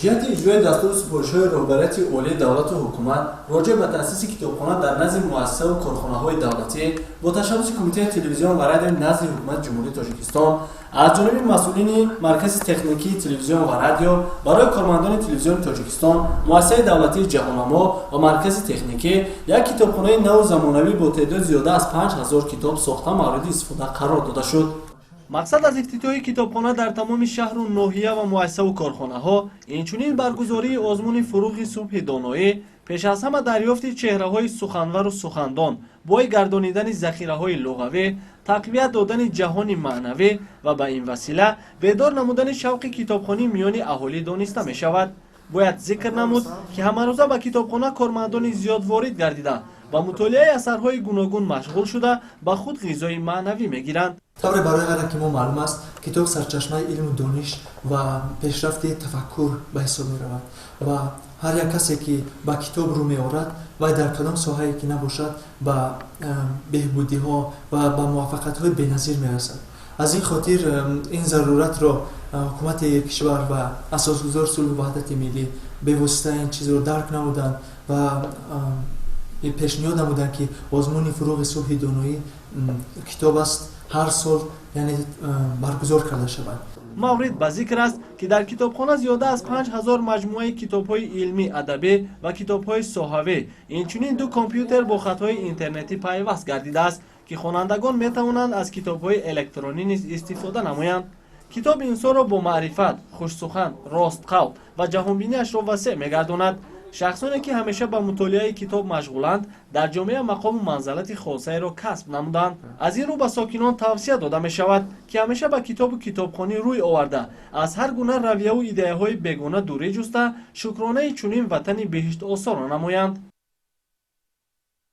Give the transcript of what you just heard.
جهت اجرای دستور سپارش‌های رهبریت عالی دولت و حکومت راجع به تأسیس کتابخانه در نزد مؤسسه و کارخانه‌های دولتی با تشبث کمیته تلویزیون و رادیو نزد حکومت جمهوری تاجیکستان از جانب مسئولین مرکز تکنیکی تلویزیون و رادیو برای کارمندان تلویزیون تاجیکستان، مؤسسه دولتی جهان‌نما و مرکز تکنیکی یک کتابخانه نو زمانوی با تعداد زیاده از 5000 کتاب ساخته مورد استفاده قرار داده شد. مقصد از افتتاح کتابخانه در تمام شهر و ناحیه و مؤسسه و کارخانه‌ها اینچنین برگزاری آزمون فروغ صبح دانایی پیش از همه دریافت چهره‌های سخنور و سخندان، بای گردانیدن ذخیره‌های لغوی، تقویت دادن جهان معنوی و به این وسیله بیدار نمودن شوق کتابخوانی میان اهالی دانسته می شود. باید ذکر نمود که همه روزه به کتابخانه کارمندان زیاد وارد گردیده و مطالعه اثرهای گوناگون مشغول شده به خود غذای معنوی میگیرند. طور برای هر که ما معلوم است کتاب سرچشمه علم و دانش و پیشرفت تفکر به حساب می رود و هر یک کسی که با کتاب رو می آورد و در کدام ساحه‌ای که نباشد به بهبودی ها و به موفقیت های بی‌نظیر می رسد. از این خاطر این ضرورت را حکومت کشور و اساسگزار صلح و وحدت ملی به واسطه این چیز رو درک نمودند و پیشنهاد نمودند که آزمون فروغ صبح دانایی کتاب است هر سال یعنی برگزار کرده شود. مورد به ذکر است که در کتابخانه زیاده از 5000 مجموعه کتاب‌های علمی ادبی و کتاب‌های صحافی اینچنین 2 کامپیوتر با خط‌های اینترنتی پیوست گردیده است که خوانندگان می‌توانند از کتاب‌های الکترونی نیز استفاده نمایند. کتاب انسان را با معرفت، خوش سخن، راست قول و جهانبینی‌اش را وسیع می‌گرداند. شخصانی که همیشه به مطالعه کتاب مشغولند در جامعه مقام و منزلت خاصه را کسب نمودند. از این رو به ساکنان توصیه داده می شود که همیشه به کتاب و کتابخوانی روی آورده از هر گونه رویه و ایده های بیگانه دوری جسته شکرانه چنین وطن بهشت آثار نمایند.